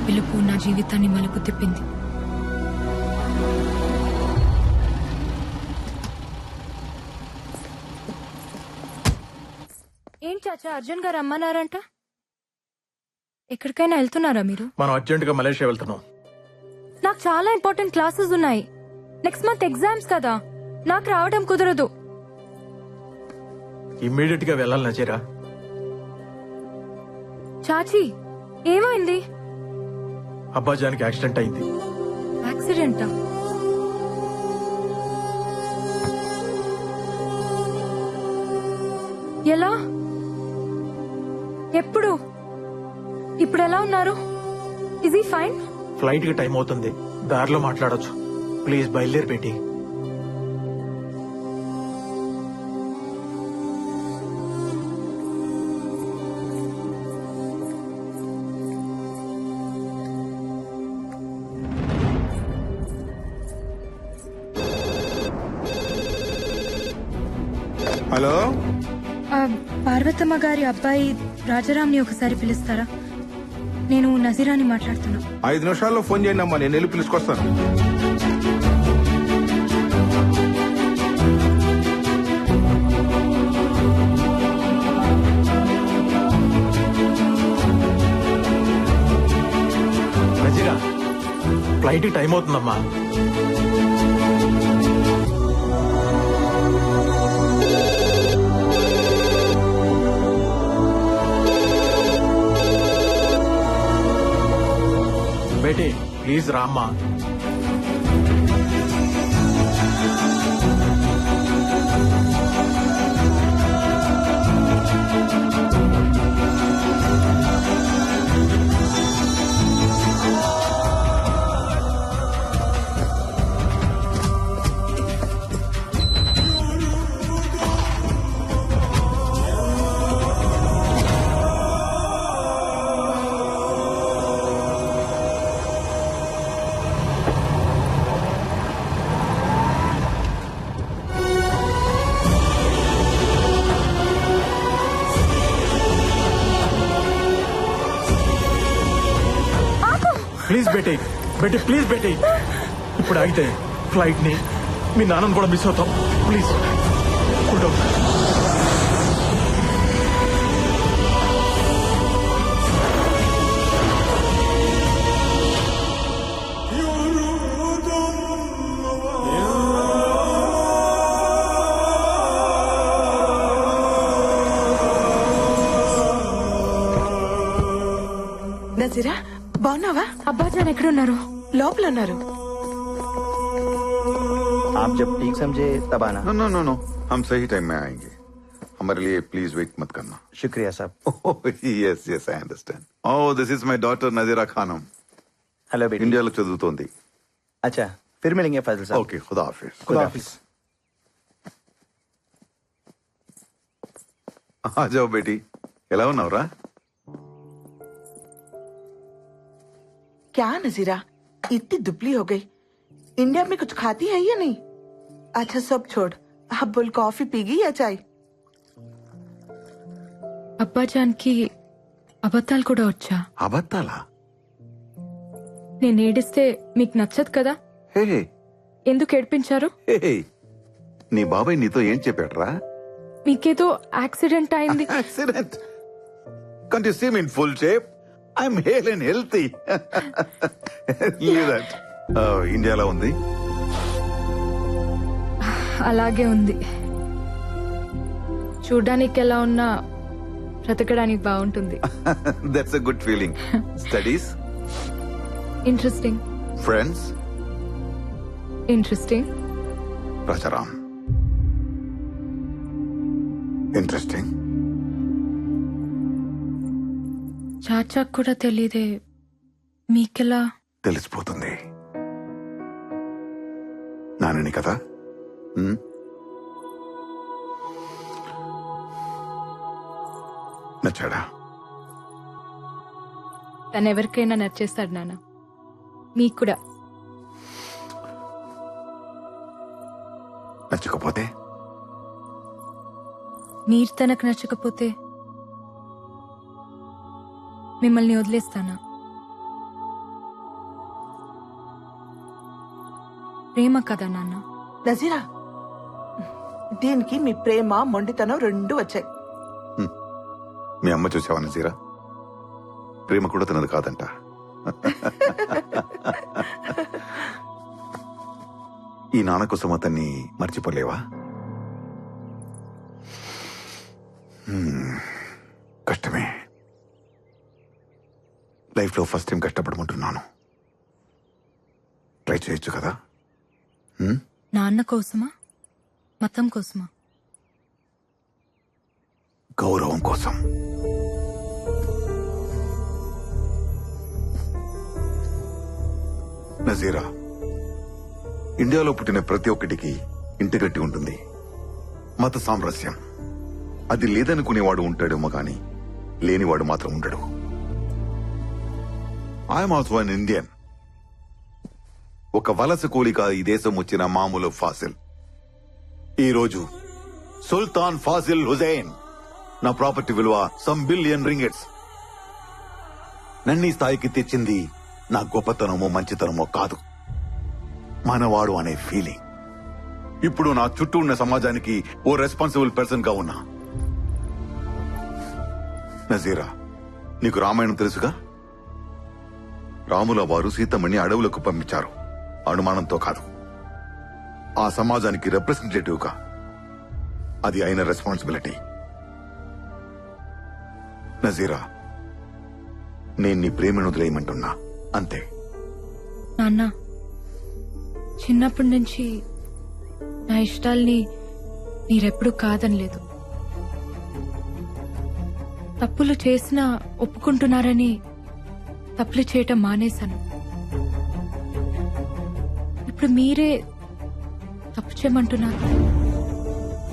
పిలుపు నా జీవితాన్ని మలుపు తిప్పింది. ఏం చాచా అర్జున్ గారు రమ్మన్నారంట? ఎక్కడికైనా వెళ్తున్నారా మీరు? మనం అర్జెంట్ గా మలేషియా వెళ్తున్నాం. నాకు చాలా ఇంపార్టెంట్ క్లాసెస్ ఉన్నాయి. నెక్స్ట్ మంత్ ఎగ్జామ్స్ కదా, నాకు రావడం కుదరదు. ఇమ్మీడియట్ గా వెళ్ళాలి నజీరా. చాచీ ఏమైంది? అబ్బాజానికి యాక్సిడెంట్ అయింది. యాక్సిడెంటా? ఎలా? ఎప్పుడు? ఇప్పుడు ఎలా ఉన్నారు? Is he fine? ఫ్లైట్ కి టైం అవుతుంది, దారిలో మాట్లాడొచ్చు. ప్లీజ్ బయలుదేరి పెట్టి. హలో, పార్వతమ్మ గారి అబ్బాయి రాజారాంని ఒకసారి పిలుస్తారా? నేను నజీరాని మాట్లాడుతున్నా. 5 నిమిషాల్లో ఫోన్ చేయండి అమ్మా, నేను వెళ్ళి పిలుచుకొస్తాను. నజీరా, ఫ్లైట్ కి టైం అవుతుందమ్మా. బేటీ ప్లీజ్ రామ్మా. Please Beti, Beti please Beti. ఇప్పుడు ఆగితే ఫ్లైట్ ని మీ నాన్నను కూడా మిస్ అవుతాం. Please cool down. నజీరా, బాగున్నావా? అబ్బాజాన్ ఎక్కడున్నారు? లోపల ఉన్నారు. आप जब ठीक समझे तब आना। नो नो नो नो, हम सही टाइम में आएंगे. हमारे लिए प्लीज वेट मत करना. शुक्रिया साहब। Yes yes, I understand. Oh, this is my daughter Nazira Khanam. Hello बेटी। ఇండియాలో చదువుతోంది. अच्छा, फिर मिलेंगे फाजिल साहब। ఓకే, ఖుదా హాఫిజ్. खुदा हाफिज। आ जाओ बेटी, ఎలా ఉన్నావురా? क्या नजीरा, इतनी दुबली हो गई? इंडिया में कुछ खाती है या नहीं? अच्छा सब छोड़, अब बोल कॉफी पीगी या चाय? అబ్బాజాన్ కి అబద్ధాలు కూడా వచ్చా? అబద్ధాలా? నేను ఏడిస్తే మీకు నచ్చదు కదా, హే ఎందుకు ఏడిపించారు? హే, నీ బాబాయ్ నీతో ఏం చెప్పాడ్రా? మీకేదో యాక్సిడెంట్ అయింది. Accident? Can't you see me in full shape? I'm hale and healthy. Leave that. ఇండియాలో ఉంది. అలాగే ఉంది. చూడ్డానికి ఎలా ఉన్నా బ్రతకడానికి బాగుంటుంది. That's a good feeling. Studies? Interesting. Friends? Interesting. Rajaram? Interesting. చాచా కూడా తెలీదే, మీకెలా? తెలిసిపోతుంది. నానని కదా. నచ్చాడా? తను ఎవరికైనా నచ్చేస్తాడు నాన్న, మీకు కూడా. నచ్చకపోతే? మీరు తనకు నచ్చకపోతే మిమ్మల్ని వదిలేస్తానా? ప్రేమ కదా నాన్న. నజీరా, దీనికి మీ ప్రేమ మొండితనం రెండు వచ్చాయి. మీ అమ్మ చూసావా నజీరా, ప్రేమ కూడా తినదు కాదంట. ఈ నాన్న కోసం అతన్ని మర్చిపోలేవా? కష్టమే. లైఫ్ లో ఫస్ట్ టైం కష్టపడమంటున్నాను. ట్రై చేయొచ్చు కదా? నాన్న కోసమా, మతం కోసమా? గౌరవం కోసం. నజీరా, ఇండియాలో పుట్టిన ప్రతి ఒక్కటికి ఇంటిగట్టి ఉంటుంది. మత సామరస్యం అది లేదనుకునేవాడు ఉంటాడేమో గాని లేనివాడు మాత్రం ఉండడు. I'm also an Indian. ఒక వలస కూలిగా ఈ దేశం వచ్చిన మామూలు ఫాసిల్. ఈ రోజు సుల్తాన్ ఫాసిల్ హుజైన్ నా ప్రాపర్టీ విలువ సమ్ బిలియన్ రింగెట్స్. నన్ను ఈ స్థాయికి తెచ్చింది నా గొప్పతనమో మంచితనమో కాదు, మనవాడు అనే ఫీలింగ్. ఇప్పుడు నా చుట్టూ ఉన్న సమాజానికి ఓ రెస్పాన్సిబుల్ పర్సన్ గా ఉన్నా. నజీరా, నీకు రామాయణం తెలుసుగా? రాముల వారు సీతమ్మని అడవులకు పంపించారు, అనుమానంతో కాదు, ఆ సమాజానికి రిప్రజెంటేటివ్ గా. అది ఆయన రెస్పాన్సిబిలిటీ. నజీరా, నేను నీ ప్రేమను వదిలేయమంటున్నా, అంతే. నాన్న, చిన్నప్పటి నుంచి నా ఇష్టాల్ని మీరెప్పుడు కాదనలేదు. తప్పులు చేసినా ఒప్పుకుంటున్నారని తప్పులు చేయటం మానేశాను. ఇప్పుడు మీరే తప్పు చేయమంటున్నారు.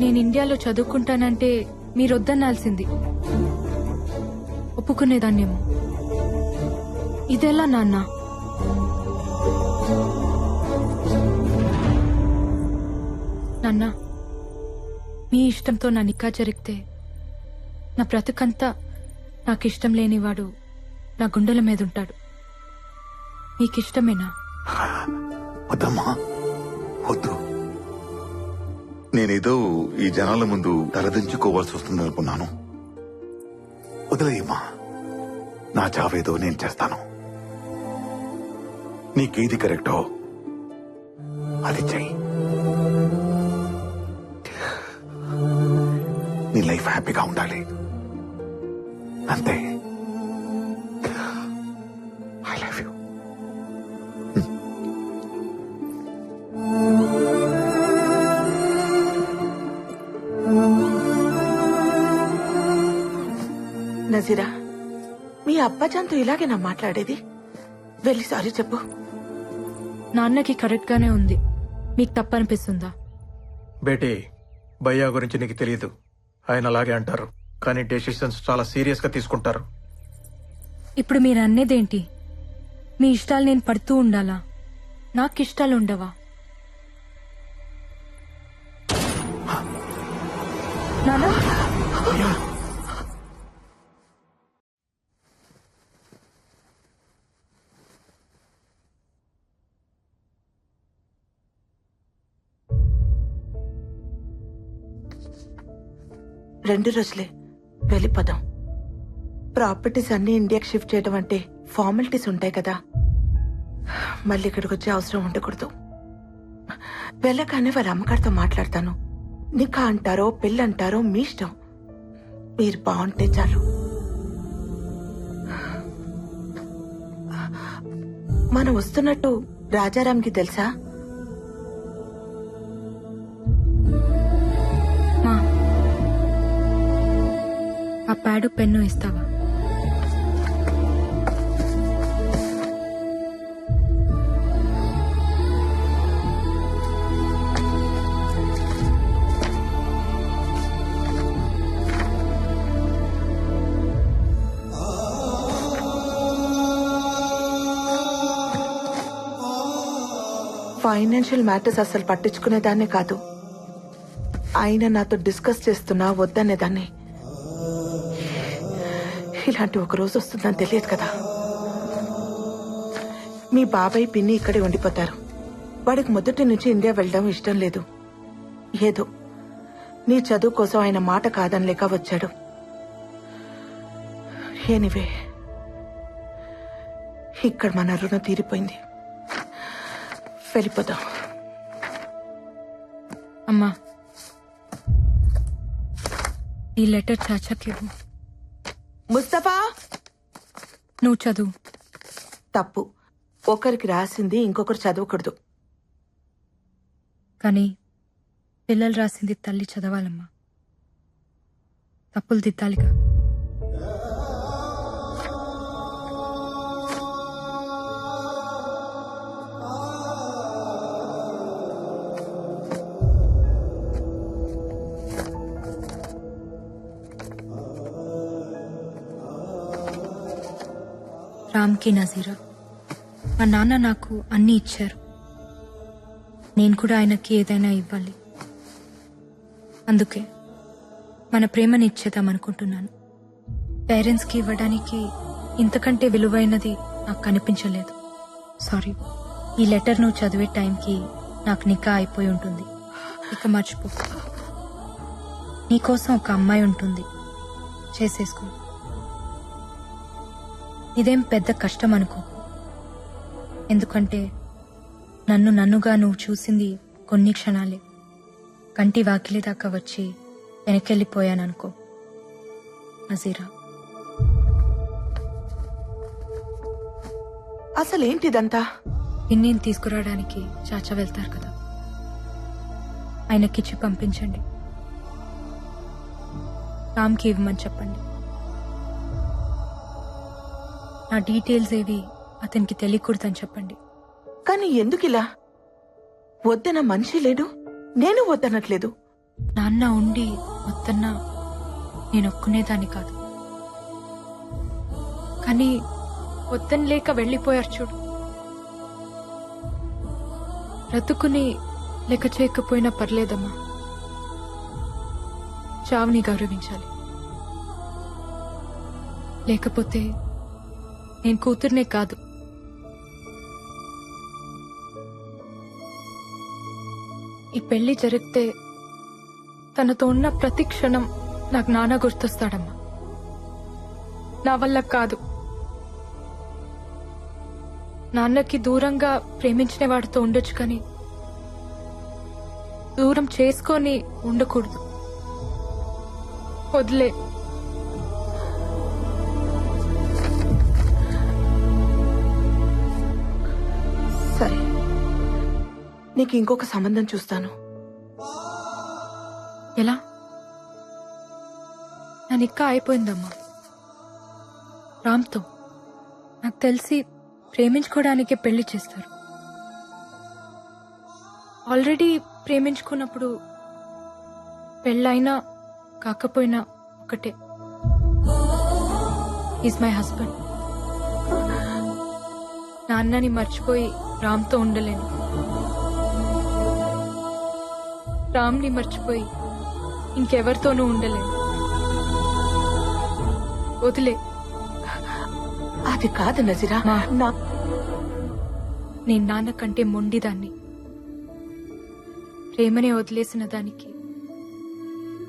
నేను ఇండియాలో చదువుకుంటానంటే మీరొద్దనాల్సింది, ఒప్పుకునేదాన్నేమో. ఇదెలా నాన్న? నాన్న, మీ ఇష్టంతో నా నిక్కా జరిగితే నా బ్రతుకంతా నాకిష్టం లేనివాడు నా గుండెల మీద ఉంటాడు. మీకిష్టమేనా? వద్దమ్మా, వద్దు. నేనేదో ఈ జనాల ముందు తలదించుకోవాల్సి వస్తుందనుకున్నాను. వదిలేయమ్మా, నా చావేదో నేను చేస్తాను. నీకేది కరెక్టో అది చెయ్యి. నీ లైఫ్ హ్యాపీగా ఉండాలి, అంతే. I love you. నజీరా, మీ అబ్బాజాన్తో ఇలాగేనా మాట్లాడేది? వెళ్ళి సారీ చెప్పు. నాన్నకి కరెక్ట్ గానే ఉంది, మీకు తప్పనిపిస్తుందా? బేటీ, భయ్యా గురించి నీకు తెలియదు. ఆయన అలాగే అంటారు, కానీ డెసిషన్స్ చాలా సీరియస్ గా తీసుకుంటారు. ఇప్పుడు మీరు అన్నేదేంటి? మీ ఇష్టాలు నేను పడుతూ ఉండాలా? నాకు ఇష్టాలు ఉండవా? నాన్న, రెండు రోజులే, వెళ్ళిపోదాం. ప్రాపర్టీస్ అన్ని ఇండియాకి షిఫ్ట్ చేయడం అంటే ఫార్మాలిటీస్ ఉంటాయి కదా, మళ్ళీ ఇక్కడికి వచ్చే అవసరం ఉండకూడదు. వెళ్ళగానే వాళ్ళ అమ్మగారితో మాట్లాడతాను. నికా అంటారో పెళ్ళి అంటారో మీ ఇష్టం, మీరు బాగుంటే చాలు. మనం వస్తున్నట్టు రాజారాంకి తెలుసా? మా ఆ ప్యాడు పెన్ను ఇస్తావా? ఫైనాన్షియల్ మ్యాటర్స్ అసలు పట్టించుకునేదాన్నే కాదు, ఆయన నాతో డిస్కస్ చేస్తున్నా వద్దనేదాన్ని. ఇలాంటి ఒక రోజు వస్తుందని తెలియదు కదా. మీ బాబాయ్ పిన్ని ఇక్కడే ఉండిపోతారు, వాడికి మొదటి నుంచి ఇండియా వెళ్ళడం ఇష్టం లేదు. ఏదో నీ చదువు కోసం ఆయన మాట కాదనలేక వచ్చాడు. ఎనివే, ఇక్కడ మన రుణం తీరిపోయింది. వెళ్ళిపోదాం. అమ్మా, ఈ లెటర్ చాచాకి ఇవ్వు. ముస్తఫా, నువ్వు చదువు. తప్పు. ఒకరికి రాసింది ఇంకొకరు చదవకూడదు. కానీ పిల్లలు రాసింది తల్లి చదవాలమ్మా. తప్పులు దిద్దాలిగా. రామ్కి నజీరా, మా నాన్న నాకు అన్నీ ఇచ్చారు. నేను కూడా ఆయనకి ఏదైనా ఇవ్వాలి. అందుకే మన ప్రేమని ఇచ్చేద్దామనుకుంటున్నాను. పేరెంట్స్కి ఇవ్వడానికి ఇంతకంటే విలువైనది నాకు కనిపించలేదు. సారీ. ఈ లెటర్ నువ్వు చదివే టైంకి నాకు నికా అయిపోయి ఉంటుంది. ఇక మర్చిపో. నీకోసం ఒక అమ్మాయి ఉంటుంది, చేసేసుకో. ఇదేం పెద్ద కష్టం అనుకో. ఎందుకంటే నన్నుగా నువ్వు చూసింది కొన్ని క్షణాలే. కంటి వాకిలి దాకా వచ్చి వెనకెళ్ళిపోయాననుకో. నజీరా. అసలేంటిదంతా? పిన్నిని తీసుకురావడానికి చాచా వెళ్తారు కదా, ఆయనకిచ్చి పంపించండి. రామ్కి ఇవ్వమని చెప్పండి. నా డీటెయిల్స్ ఏవి అతనికి తెలియకూడదని చెప్పండి. కానీ ఎందుకిలా? వద్దన మనిషి లేడు, నేను వద్దనట్లేదు. నాన్న ఉండి వద్దన్నా నేను ఒక్కునేదాన్ని కాదు. కానీ వద్దని లేక వెళ్ళిపోయారు చూడు. బ్రతుకుని లెక్క చేయకపోయినా పర్లేదమ్మా. చావుని గౌరవించాలి. లేకపోతే నేను కూతుర్నే కాదు, ఈ పెళ్లి జరిగితే తనతో ఉన్న ప్రతి క్షణం నాకు నాన్న గుర్తొస్తాడమ్మా. నా వల్ల కాదు. నాన్నకి దూరంగా ప్రేమించిన వాడితో ఉండొచ్చు, కానీ దూరం చేసుకొని ఉండకూడదు. వదిలే. సరే, నీకు ఇంకొక సంబంధం చూస్తాను. ఎలా? నా నిక్కా అయిపోయిందమ్మా రామ్తో. నాకు తెలిసి ప్రేమించుకోవడానికే పెళ్లి చేస్తారు. ఆల్రెడీ ప్రేమించుకున్నప్పుడు పెళ్ళైనా కాకపోయినా ఒకటే. Is my husband. నాన్నని మర్చిపోయి రామ్తో ఉండలేను. రామ్ని మర్చిపోయి ఇంకెవరితోనూ ఉండలేను. వదిలే. అది కాదు నజీరా. నేను నాన్న కంటే మొండిదాన్ని. ప్రేమనే వదిలేసిన దానికి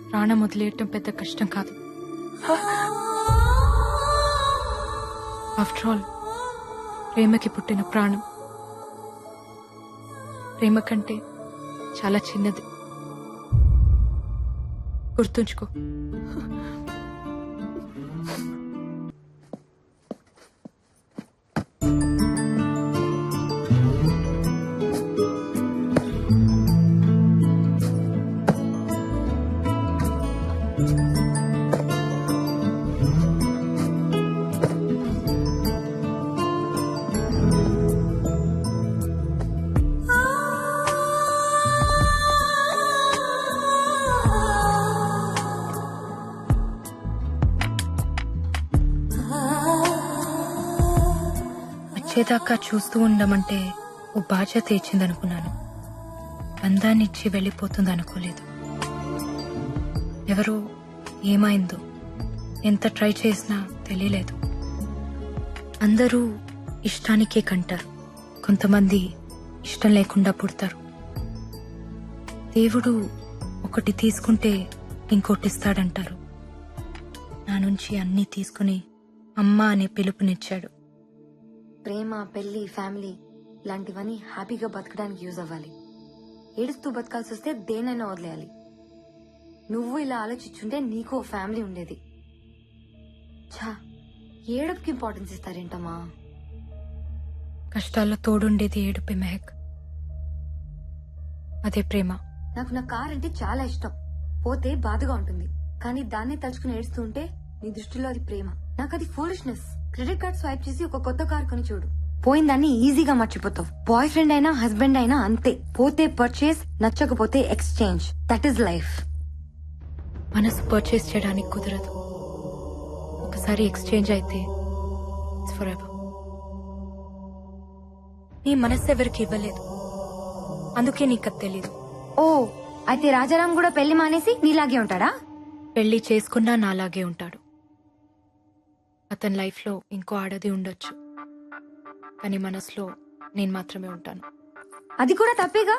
ప్రాణం వదిలేయటం పెద్ద కష్టం కాదు. ఆఫ్టర్ ఆల్ ప్రేమకి పుట్టిన ప్రాణం ప్రేమ కంటే చాలా చిన్నది. గుర్తుంచుకో. వచ్చేదాకా చూస్తూ ఉండమంటే ఓ బాధ్యత ఇచ్చిందనుకున్నాను. బంధాన్నిచ్చి వెళ్ళిపోతుంది అనుకోలేదు. ఎవరో ఏమైందో ఎంత ట్రై చేసినా తెలియలేదు. అందరూ ఇష్టానికే కంటారు, కొంతమంది ఇష్టం లేకుండా పుడతారు. దేవుడు ఒకటి తీసుకుంటే ఇంకోటి ఇస్తాడంటారు. నా నుంచి అన్నీ తీసుకుని అమ్మ అనే పిలుపునిచ్చాడు. ప్రేమ, పెళ్లి, ఫ్యామిలీ ఇలాంటివన్నీ హ్యాపీగా బతకడానికి యూజ్ అవ్వాలి. ఏడుస్తూ బతకాల్సి వస్తే దేనైనా వదిలేయాలి. నువ్వు ఇలా ఆలోచించుంటే నీకు ఓ ఫ్యామిలీ ఉండేది. ఛా, ఏడుపుకి ఇంపార్టెన్స్ ఇస్తారేంటమ్మా? కష్టాల్లో తోడుండేది ఏడుపే మెహక్. అదే ప్రేమ. నాకు నా కార్ అంటే చాలా ఇష్టం. పోతే బాధగా ఉంటుంది, కానీ దాన్నే తలుచుకుని ఏడుస్తూ ఉంటే నీ దృష్టిలో అది ప్రేమ. నాకు అది ఫూలిష్నెస్. క్రెడిట్ కార్డ్ స్వైప్ చేసి ఒక కొత్త కార్ కొని చూడు, పోయిందాన్ని ఈజీగా మర్చిపోతావు. బాయ్ ఫ్రెండ్ అయినా హస్బెండ్ అయినా అంతే. పోతే పర్చేస్, నచ్చకపోతే ఎక్స్చేంజ్. That is life. మనసు పర్చేస్ చేయడానికి కుదరదు. ఒకసారి ఎక్స్చేంజ్ అయితే ఫర్ ఎవర్. నీ మనసు ఎవరికి ఇవ్వలేదు, అందుకే నీకు అది తెలీదు. ఓ, అయితే రాజారాం కూడా పెళ్లి మానేసి నీలాగే ఉంటాడా? పెళ్లి చేసుకున్నా నాలాగే ఉంటాడు. అతని లైఫ్ లో ఇంకో ఆడది ఉండొచ్చు, కానీ మనసులో నేను మాత్రమే ఉంటాను. అది కూడా తప్పేగా.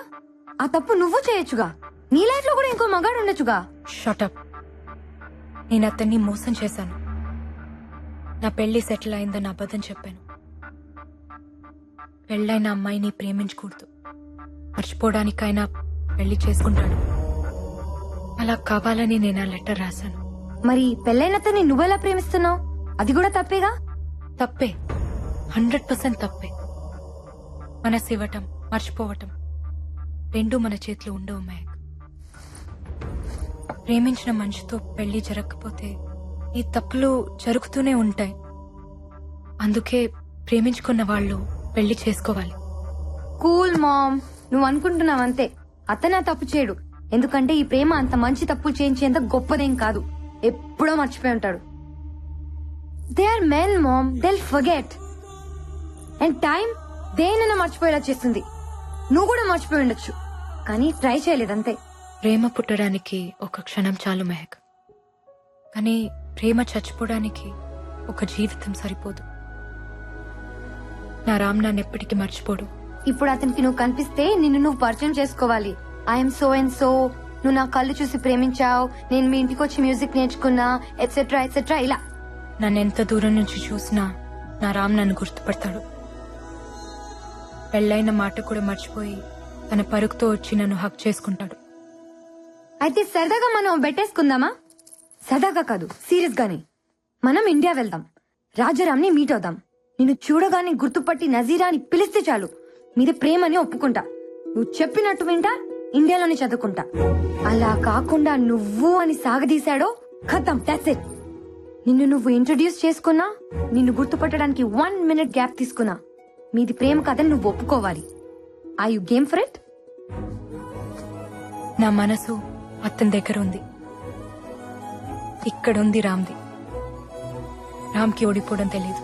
ఆ తప్పు నువ్వు చేయొచ్చుగా. నీ లైఫ్ లో కూడా ఇంకో మగాడు ఉండొచ్చుగా. షటప్. నేను అతన్ని మోసం చేశాను. నా పెళ్లి సెటిల్ అయిందని అబద్ధం చెప్పాను. పెళ్ళైన అమ్మాయిని ప్రేమించకూడదు, మర్చిపోవడానికైనా పెళ్లి చేసుకుంటాడు. అలా కావాలని నేను ఆ లెటర్ రాశాను. మరి పెళ్ళైనతని నువ్వెలా ప్రేమిస్తున్నావు? అది కూడా తప్పేగా. తప్పే, 100% తప్పే. మనసు ఇవ్వటం, మర్చిపోవటం రెండూ మన చేతిలో ఉండవు మేఘ్. ప్రేమించిన మనిషితో పెళ్లి జరగకపోతే ఈ తప్పులు జరుగుతూనే ఉంటాయి. అందుకే ప్రేమించుకున్న వాళ్ళు పెళ్లి చేసుకోవాలి. కూల్ మామ్, నువ్వు అనుకుంటున్నావంతే. అతను ఆ తప్పు చేయడు, ఎందుకంటే ఈ ప్రేమ అంత మంచి తప్పులు చేయించేంత గొప్పదేం కాదు. ఎప్పుడో మర్చిపోయి ఉంటాడు. They are men ma'am, they'll forget. And time దేనైనా మర్చిపోయేలా చేస్తుంది. నువ్వు కూడా మర్చిపోయి ఉండొచ్చు, కానీ ట్రై చేయలేదంతే. ప్రేమ పుట్టడానికి ఒక క్షణం చాలు మెహక్, కానీ ప్రేమ చచ్చిపోవడానికి ఒక జీవితం సరిపోదు. నా రామ్ నన్ను ఎప్పటికీ మర్చిపోడు. ఇప్పుడు అతనికి నువ్వు కనిపిస్తే నిన్ను నువ్వు పరిచయం చేసుకోవాలి. ఐఎమ్ సో అండ్ సో, నువ్వు నా కళ్ళు చూసి ప్రేమించావు, నేను మీ ఇంటికి వచ్చి మ్యూజిక్ నేర్చుకున్నా, ఎట్సెట్రా ఎట్సెట్రా. ఇలా నన్ను ఎంత దూరం నుంచి చూసినా నా రామ్ నన్ను గుర్తుపడతాడు. పెళ్ళైన మాట కూడా మర్చిపోయి తన పరుగుతో వచ్చి నన్ను హక్ చేసుకుంటాడు. అయితే సరదాగా మనం బెట్టేసుకుందామా? సరదాగా కాదు, సీరియస్ గానే. మనం ఇండియా వెళ్దాం, రాజారాంని మీట్ అవుదాం. నిన్ను చూడగానే గుర్తుపట్టి నజీరా అని పిలిస్తే చాలు, మీద ప్రేమని ఒప్పుకుంటా. నువ్వు చెప్పినట్టు వింటా, ఇండియాలోనే చదువుకుంటా. అలా కాకుండా నువ్వు అని సాగదీశాడో ఖతం, దట్స్ ఇట్. నిన్ను నువ్వు ఇంట్రొడ్యూస్ చేసుకున్నా, నిన్ను గుర్తుపట్టడానికి 1 minute గ్యాప్ తీసుకున్నా, మీది ప్రేమ కథని నువ్వు ఒప్పుకోవాలి. Are you game for it? నా మనసు అతని దగ్గర ఉంది, ఇక్కడుంది రామ్ది. రామ్కి ఓడిపోవడం తెలీదు.